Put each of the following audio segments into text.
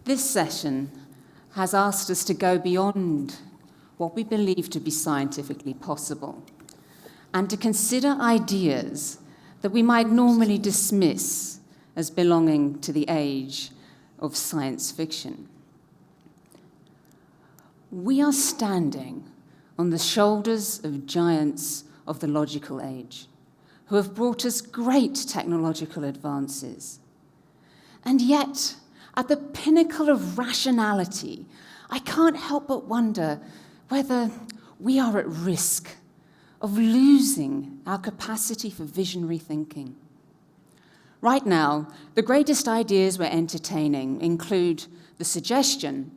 This session has asked us to go beyond what we believe to be scientifically possible and to consider ideas that we might normally dismiss as belonging to the age of science fiction. We are standing on the shoulders of giants of the logical age who have brought us great technological advances. And yet, at the pinnacle of rationality, I can't help but wonder whether we are at risk of losing our capacity for visionary thinking. Right now, the greatest ideas we're entertaining include the suggestion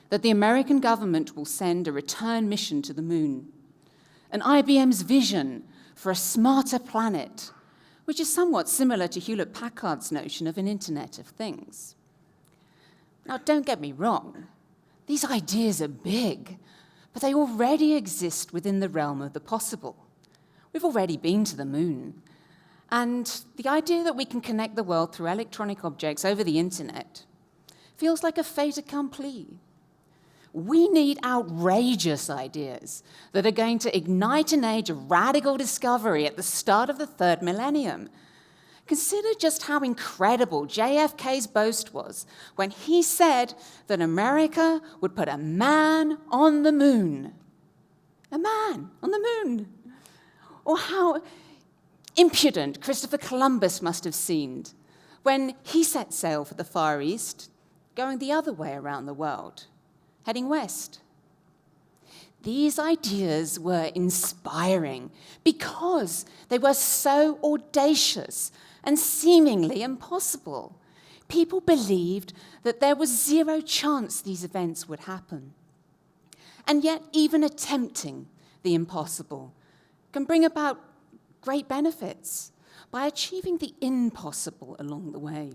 that the American government will send a return mission to the moon, and IBM's vision for a smarter planet, which is somewhat similar to Hewlett-Packard's notion of an Internet of Things. Now, don't get me wrong, these ideas are big, but they already exist within the realm of the possible. We've already been to the moon, and the idea that we can connect the world through electronic objects over the internet feels like a fait accompli. We need outrageous ideas that are going to ignite an age of radical discovery at the start of the third millennium. Consider just how incredible JFK's boast was when he said that America would put a man on the moon. A man on the moon. Or how impudent Christopher Columbus must have seemed when he set sail for the Far East, going the other way around the world, heading west. These ideas were inspiring because they were so audacious and seemingly impossible. People believed that there was zero chance these events would happen. And yet, even attempting the impossible can bring about great benefits by achieving the impossible along the way.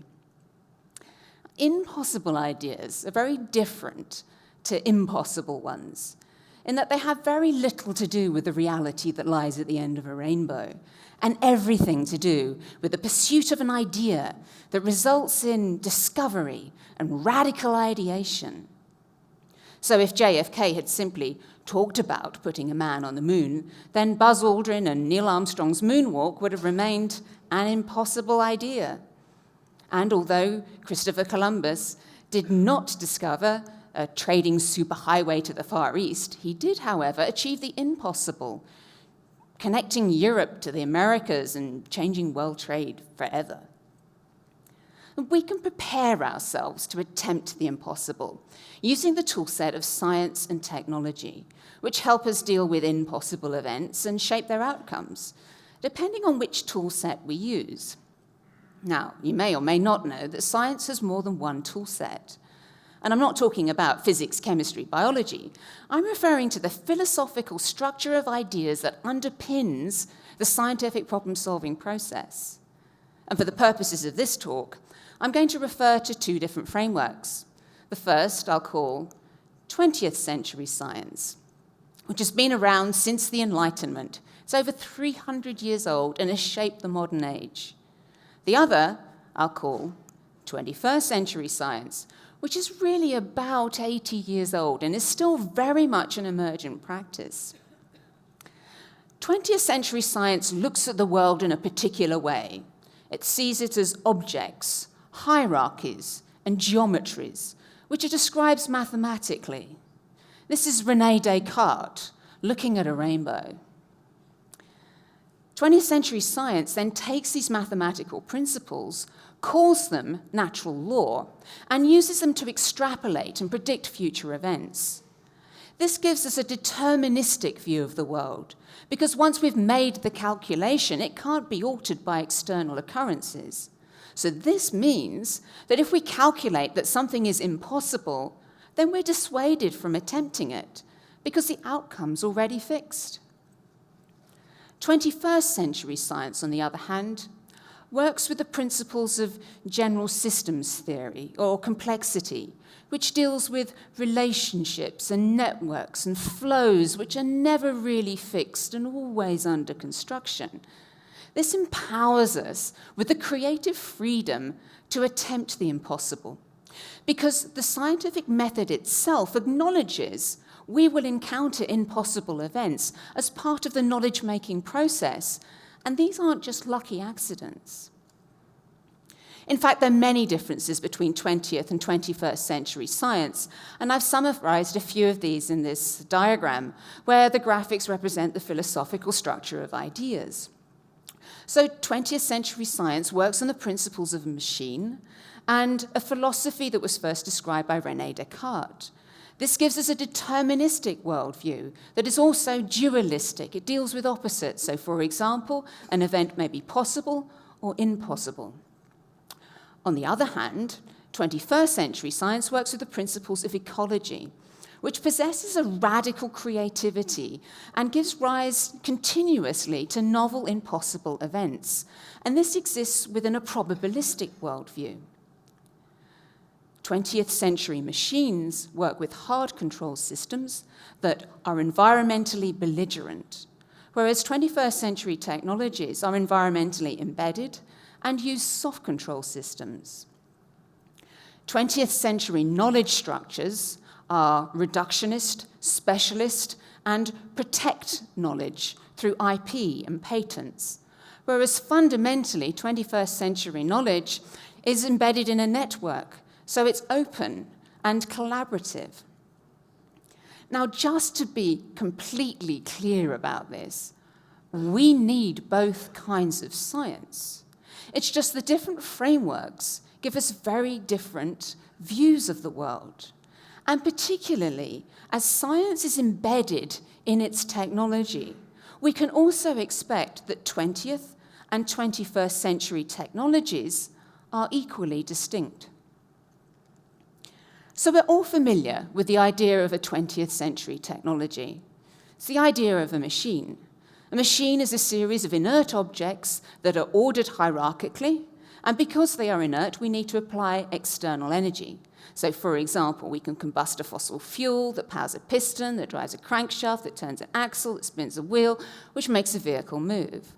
Impossible ideas are very different to impossible ones, in that they have very little to do with the reality that lies at the end of a rainbow, and everything to do with the pursuit of an idea that results in discovery and radical ideation. So if JFK had simply talked about putting a man on the moon, then Buzz Aldrin and Neil Armstrong's moonwalk would have remained an impossible idea. And although Christopher Columbus did not discover a trading superhighway to the Far East, he did, however, achieve the impossible, connecting Europe to the Americas and changing world trade forever. We can prepare ourselves to attempt the impossible using the toolset of science and technology, which help us deal with impossible events and shape their outcomes, depending on which toolset we use. Now, you may or may not know that science has more than one toolset. And I'm not talking about physics, chemistry, biology. I'm referring to the philosophical structure of ideas that underpins the scientific problem-solving process. And for the purposes of this talk, I'm going to refer to two different frameworks. The first I'll call 20th century science, which has been around since the Enlightenment. It's over 300 years old and has shaped the modern age. The other I'll call 21st century science, which is really about 80 years old and is still very much an emergent practice. 20th century science looks at the world in a particular way. It sees it as objects, hierarchies, and geometries, which it describes mathematically. This is René Descartes looking at a rainbow. 20th century science then takes these mathematical principles, calls them natural law, and uses them to extrapolate and predict future events. This gives us a deterministic view of the world, because once we've made the calculation, it can't be altered by external occurrences. So this means that if we calculate that something is impossible, then we're dissuaded from attempting it, because the outcome's already fixed. 21st century science, on the other hand, works with the principles of general systems theory, or complexity, which deals with relationships and networks and flows which are never really fixed and always under construction. This empowers us with the creative freedom to attempt the impossible, because the scientific method itself acknowledges we will encounter impossible events as part of the knowledge-making process, and these aren't just lucky accidents. In fact, there are many differences between 20th and 21st century science, and I've summarized a few of these in this diagram, where the graphics represent the philosophical structure of ideas. So 20th century science works on the principles of a machine and a philosophy that was first described by René Descartes. This gives us a deterministic worldview that is also dualistic. It deals with opposites. So, for example, an event may be possible or impossible. On the other hand, 21st century science works with the principles of ecology, which possesses a radical creativity and gives rise continuously to novel, impossible events. And this exists within a probabilistic worldview. 20th century machines work with hard control systems that are environmentally belligerent, whereas 21st century technologies are environmentally embedded and use soft control systems. 20th century knowledge structures are reductionist, specialist, and protect knowledge through IP and patents, whereas fundamentally 21st century knowledge is embedded in a network, so it's open and collaborative. Now, just to be completely clear about this, we need both kinds of science. It's just the different frameworks give us very different views of the world. And particularly, as science is embedded in its technology, we can also expect that 20th and 21st century technologies are equally distinct. So we're all familiar with the idea of a 20th century technology. It's the idea of a machine. A machine is a series of inert objects that are ordered hierarchically, and because they are inert, we need to apply external energy. So, for example, we can combust a fossil fuel that powers a piston, that drives a crankshaft, that turns an axle, that spins a wheel, which makes a vehicle move.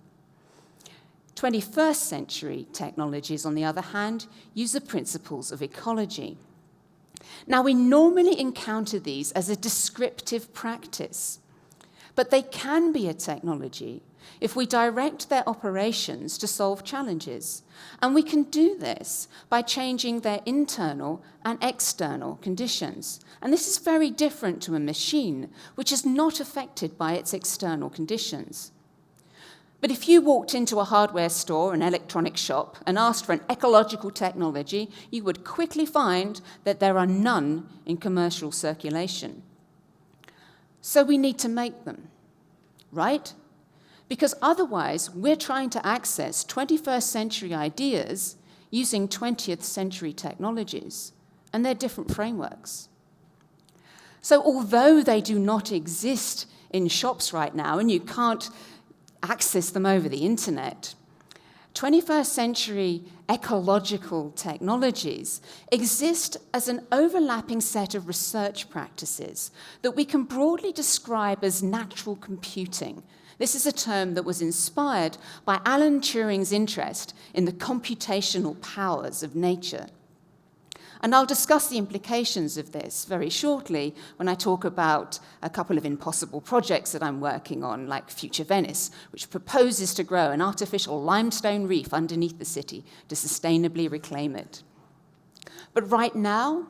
21st century technologies, on the other hand, use the principles of ecology. Now, we normally encounter these as a descriptive practice, but they can be a technology if we direct their operations to solve challenges. And we can do this by changing their internal and external conditions. And this is very different to a machine, which is not affected by its external conditions. But if you walked into a hardware store, an electronic shop, and asked for an ecological technology, you would quickly find that there are none in commercial circulation. So we need to make them, right? Because otherwise, we're trying to access 21st century ideas using 20th century technologies, and they're different frameworks. So although they do not exist in shops right now, and you can't access them over the internet, 21st century ecological technologies exist as an overlapping set of research practices that we can broadly describe as natural computing. This is a term that was inspired by Alan Turing's interest in the computational powers of nature. And I'll discuss the implications of this very shortly when I talk about a couple of impossible projects that I'm working on, like Future Venice, which proposes to grow an artificial limestone reef underneath the city to sustainably reclaim it. But right now,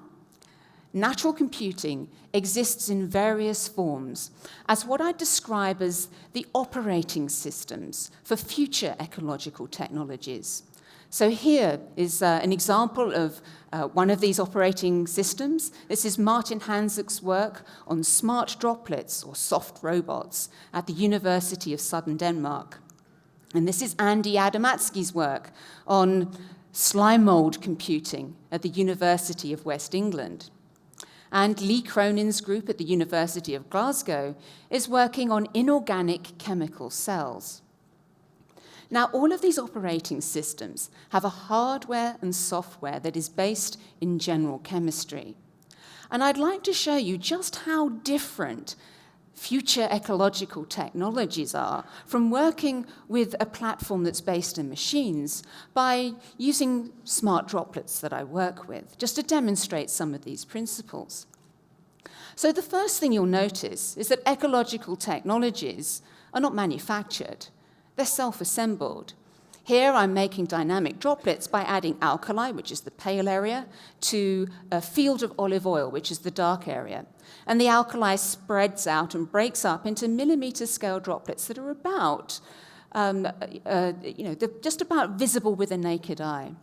natural computing exists in various forms as what I describe as the operating systems for future ecological technologies. So here is an example of one of these operating systems. This is Martin Hansek's work on smart droplets, or soft robots, at the University of Southern Denmark. And this is Andy Adamatsky's work on slime mold computing at the University of West England. And Lee Cronin's group at the University of Glasgow is working on inorganic chemical cells. Now, all of these operating systems have a hardware and software that is based in general chemistry. And I'd like to show you just how different future ecological technologies are from working with a platform that's based in machines by using smart droplets that I work with, just to demonstrate some of these principles. So the first thing you'll notice is that ecological technologies are not manufactured, they're self-assembled. Here I'm making dynamic droplets by adding alkali, which is the pale area, to a field of olive oil, which is the dark area. And the alkali spreads out and breaks up into millimeter scale droplets that are about, they're just about visible with the naked eye.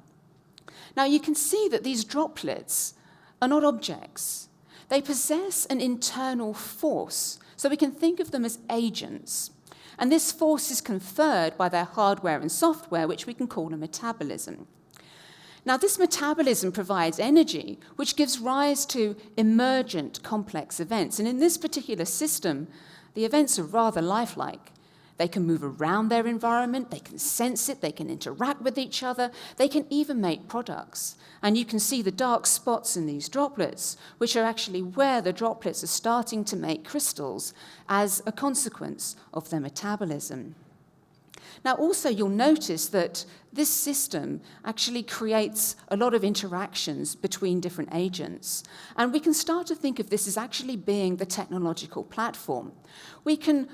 Now you can see that these droplets are not objects. They possess an internal force, so we can think of them as agents. And this force is conferred by their hardware and software, which we can call a metabolism. Now, this metabolism provides energy, which gives rise to emergent complex events. And in this particular system, the events are rather lifelike. They can move around their environment, they can sense it, they can interact with each other, they can even make products. And you can see the dark spots in these droplets, which are actually where the droplets are starting to make crystals as a consequence of their metabolism. Now, also, you'll notice that this system actually creates a lot of interactions between different agents. And we can start to think of this as actually being the technological platform. We can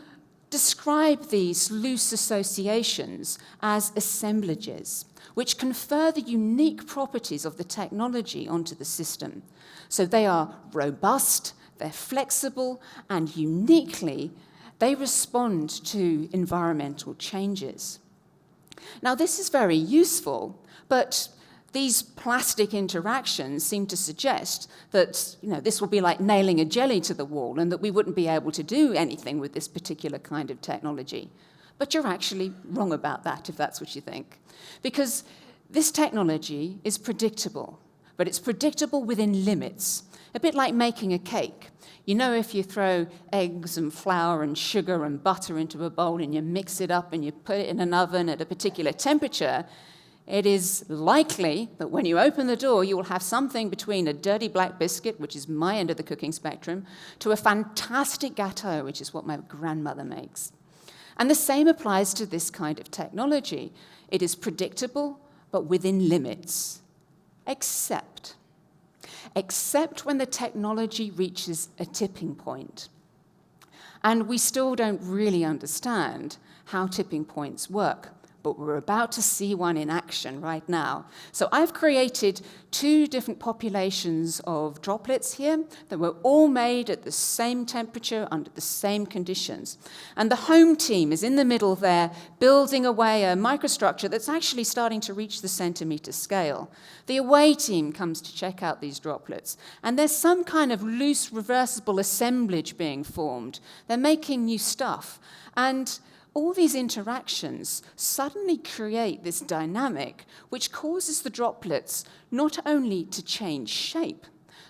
describe these loose associations as assemblages, which confer the unique properties of the technology onto the system. So they are robust, they're flexible, and uniquely, they respond to environmental changes. Now, this is very useful, but these plastic interactions seem to suggest that this will be like nailing a jelly to the wall and that we wouldn't be able to do anything with this particular kind of technology. But you're actually wrong about that, if that's what you think. Because this technology is predictable, but it's predictable within limits, a bit like making a cake. If you throw eggs and flour and sugar and butter into a bowl and you mix it up and you put it in an oven at a particular temperature, it is likely that when you open the door, you will have something between a dirty black biscuit, which is my end of the cooking spectrum, to a fantastic gâteau, which is what my grandmother makes. And the same applies to this kind of technology. It is predictable, but within limits, except when the technology reaches a tipping point. And we still don't really understand how tipping points work, but we're about to see one in action right now. So I've created two different populations of droplets here that were all made at the same temperature under the same conditions. And the home team is in the middle there, building away a microstructure that's actually starting to reach the centimeter scale. The away team comes to check out these droplets, and there's some kind of loose reversible assemblage being formed. They're making new stuff. And all these interactions suddenly create this dynamic which causes the droplets not only to change shape,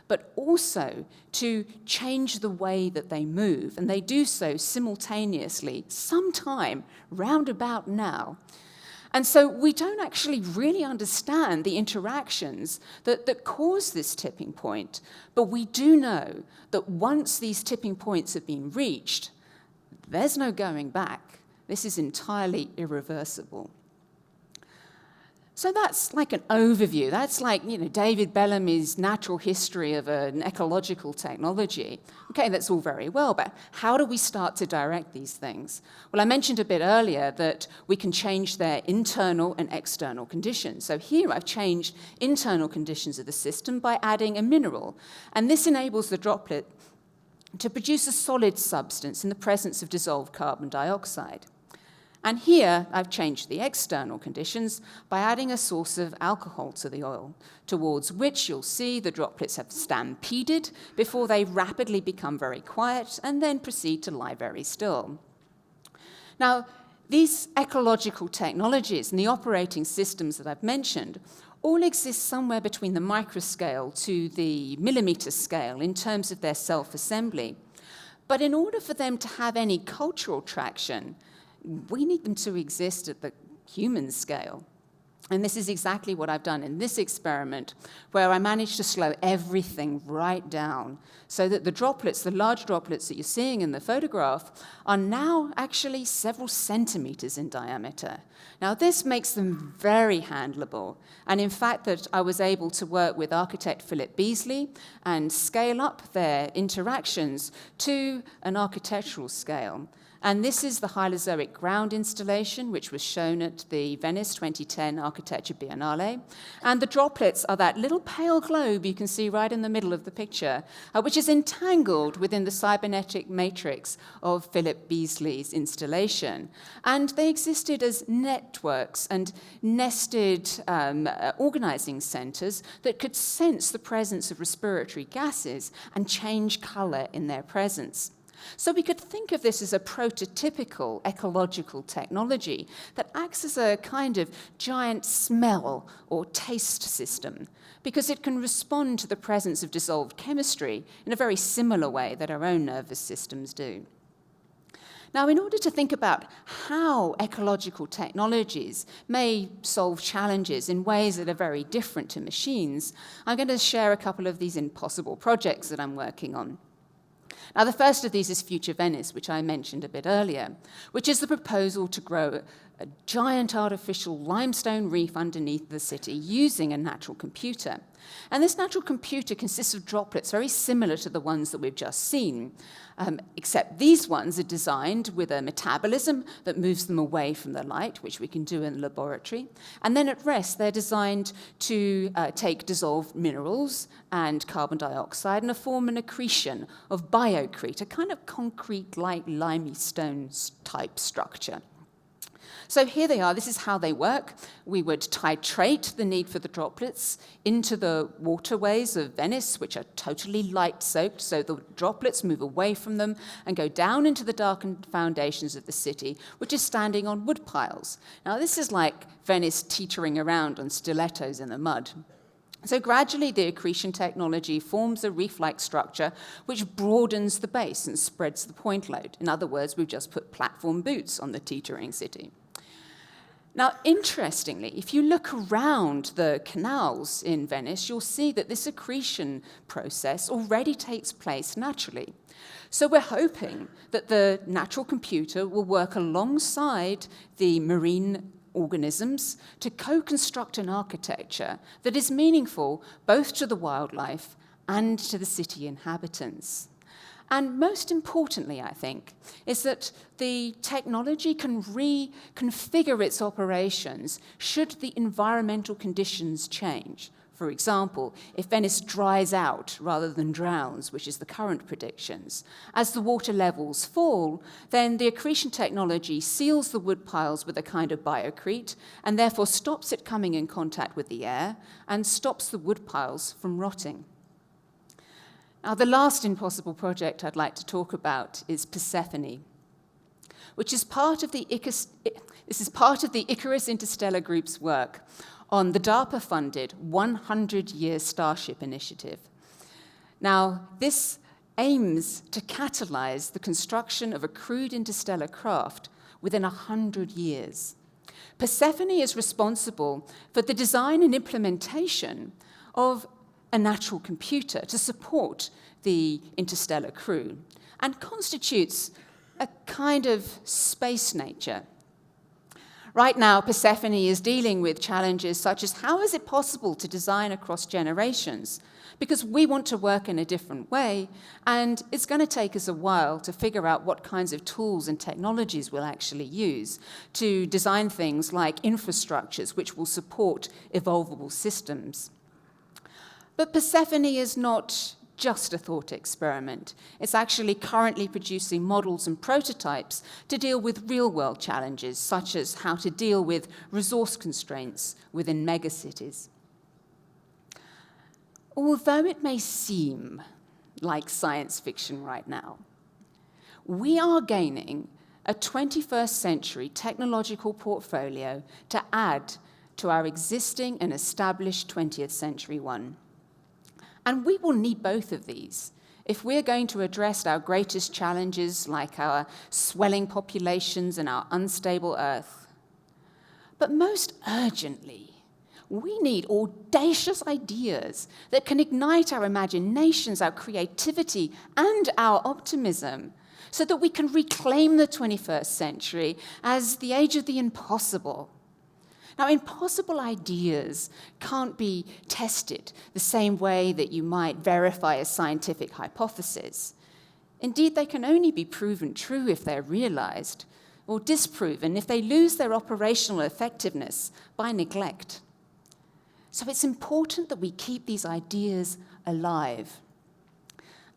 but also to change the way that they move. And they do so simultaneously, sometime round about now. And so we don't actually really understand the interactions that cause this tipping point, but we do know that once these tipping points have been reached, there's no going back. This is entirely irreversible. So that's like an overview. That's like, David Bellamy's natural history of an ecological technology. Okay, that's all very well, but how do we start to direct these things? Well, I mentioned a bit earlier that we can change their internal and external conditions. So here I've changed internal conditions of the system by adding a mineral. And this enables the droplet to produce a solid substance in the presence of dissolved carbon dioxide. And here, I've changed the external conditions by adding a source of alcohol to the oil, towards which you'll see the droplets have stampeded before they rapidly become very quiet and then proceed to lie very still. Now, these ecological technologies and the operating systems that I've mentioned all exist somewhere between the microscale to the millimeter scale in terms of their self-assembly. But in order for them to have any cultural traction, we need them to exist at the human scale. And this is exactly what I've done in this experiment, where I managed to slow everything right down so that the droplets, the large droplets that you're seeing in the photograph, are now actually several centimeters in diameter. Now, this makes them very handleable. And in fact, that I was able to work with architect Philip Beasley and scale up their interactions to an architectural scale. And this is the Hylozoic ground installation, which was shown at the Venice 2010 Architecture Biennale. And the droplets are that little pale globe you can see right in the middle of the picture, which is entangled within the cybernetic matrix of Philip Beasley's installation. And they existed as networks and nested organizing centers that could sense the presence of respiratory gases and change color in their presence. So we could think of this as a prototypical ecological technology that acts as a kind of giant smell or taste system, because it can respond to the presence of dissolved chemistry in a very similar way that our own nervous systems do. Now, in order to think about how ecological technologies may solve challenges in ways that are very different to machines, I'm going to share a couple of these impossible projects that I'm working on. Now, the first of these is Future Venice, which I mentioned a bit earlier, which is the proposal to grow a giant artificial limestone reef underneath the city using a natural computer. And this natural computer consists of droplets very similar to the ones that we've just seen, except these ones are designed with a metabolism that moves them away from the light, which we can do in the laboratory. And then at rest, they're designed to take dissolved minerals and carbon dioxide and form an accretion of biocrete, a kind of concrete-like limestone type structure. So here they are. This is how they work. We would titrate the need for the droplets into the waterways of Venice, which are totally light-soaked, so the droplets move away from them and go down into the darkened foundations of the city, which is standing on wood piles. Now, this is like Venice teetering around on stilettos in the mud. So gradually, the accretion technology forms a reef-like structure which broadens the base and spreads the point load. In other words, we've just put platform boots on the teetering city. Now, interestingly, if you look around the canals in Venice, you'll see that this accretion process already takes place naturally. So we're hoping that the natural computer will work alongside the marine organisms to co-construct an architecture that is meaningful both to the wildlife and to the city inhabitants. And most importantly, I think, is that the technology can reconfigure its operations should the environmental conditions change. For example, if Venice dries out rather than drowns, which is the current predictions, as the water levels fall, then the accretion technology seals the wood piles with a kind of biocrete and therefore stops it coming in contact with the air and stops the wood piles from rotting. Now, the last impossible project I'd like to talk about is Persephone, which is part of the Icarus Interstellar Group's work on the DARPA-funded 100-year Starship initiative. Now, this aims to catalyze the construction of a crewed interstellar craft within 100 years. Persephone is responsible for the design and implementation of a natural computer to support the interstellar crew and constitutes a kind of space nature. Right now, Persephone is dealing with challenges such as how is it possible to design across generations? Because we want to work in a different way, and it's going to take us a while to figure out what kinds of tools and technologies we'll actually use to design things like infrastructures which will support evolvable systems. But Persephone is not just a thought experiment. It's actually currently producing models and prototypes to deal with real-world challenges, such as how to deal with resource constraints within megacities. Although it may seem like science fiction right now, we are gaining a 21st century technological portfolio to add to our existing and established 20th century one. And we will need both of these if we're going to address our greatest challenges like our swelling populations and our unstable Earth. But most urgently, We need audacious ideas that can ignite our imaginations, our creativity, and our optimism, so that we can reclaim the 21st century as the age of the impossible. Now, impossible ideas can't be tested the same way that you might verify a scientific hypothesis. Indeed, they can only be proven true if they're realized, or disproven if they lose their operational effectiveness by neglect. So it's important that we keep these ideas alive.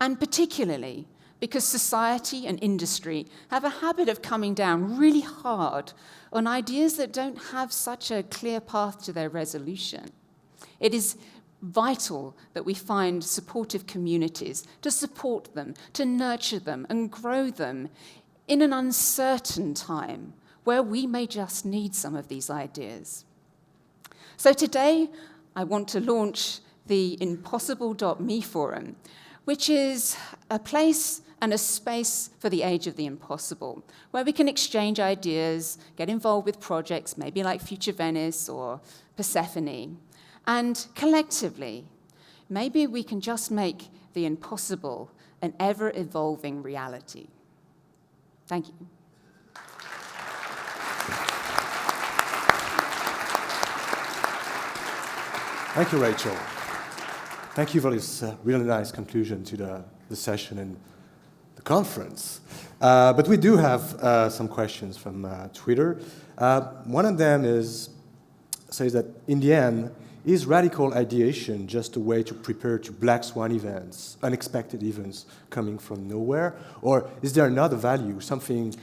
And particularly because society and industry have a habit of coming down really hard on ideas that don't have such a clear path to their resolution. It is vital that we find supportive communities to support them, to nurture them and grow them in an uncertain time where we may just need some of these ideas. So today, I want to launch the Impossible.me forum, which is a place and a space for the age of the impossible, where we can exchange ideas, get involved with projects, maybe like Future Venice or Persephone, and collectively, maybe we can just make the impossible an ever-evolving reality. Thank you. Thank you, Rachel. Thank you for this really nice conclusion to the session and the conference. But we do have some questions from Twitter. One of them says that, in the end, is radical ideation just a way to prepare to black swan events, unexpected events coming from nowhere? Or is there another value, something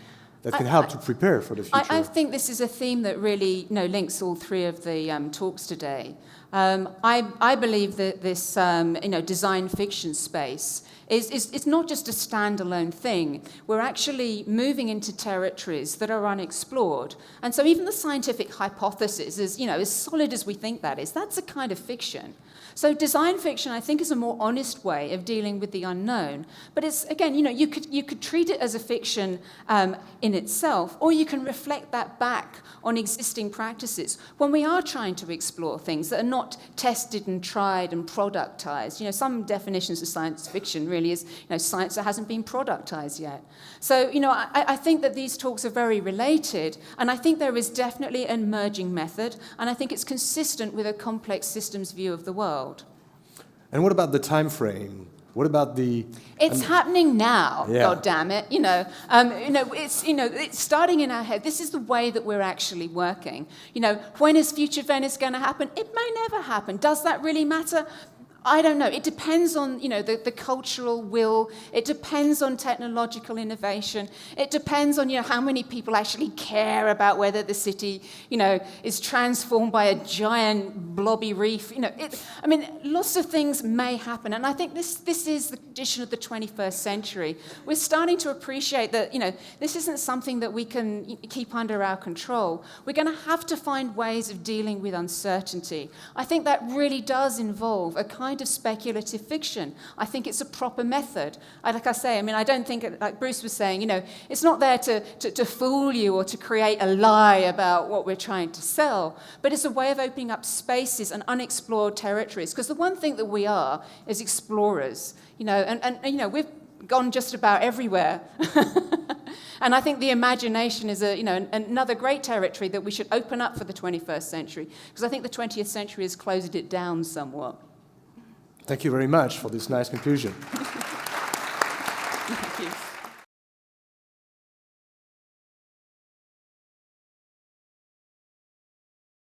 that can help to prepare for the future? I think this is a theme that really links all three of the talks today. I believe that this design fiction space is not just a standalone thing. We're actually moving into territories that are unexplored. And so even the scientific hypothesis is, as solid as we think that is, that's a kind of fiction. So design fiction, I think, is a more honest way of dealing with the unknown. But it's, again, you could treat it as a fiction in itself, or you can reflect that back on existing practices when we are trying to explore things that are not tested and tried and productized. Some definitions of science fiction really is, science that hasn't been productized yet. So, I think that these talks are very related, and I think there is definitely an emerging method, and I think it's consistent with a complex systems view of the world. And what about the time frame? What about the... It's happening now, yeah. God damn it. It's starting in our head. This is the way that we're actually working. When is Future Venice going to happen? It may never happen. Does that really matter? I don't know. It depends on, the cultural will. It depends on technological innovation. It depends on, how many people actually care about whether the city, is transformed by a giant blobby reef. Lots of things may happen. And I think this is the condition of the 21st century. We're starting to appreciate that, this isn't something that we can keep under our control. We're going to have to find ways of dealing with uncertainty. I think that really does involve a kind of speculative fiction. I think it's a proper method. Like I say, I don't think, like Bruce was saying, it's not there to fool you or to create a lie about what we're trying to sell, but it's a way of opening up spaces and unexplored territories. Because the one thing that we are is explorers, and we've gone just about everywhere. And I think the imagination is another great territory that we should open up for the 21st century, because I think the 20th century has closed it down somewhat. Thank you very much for this nice conclusion.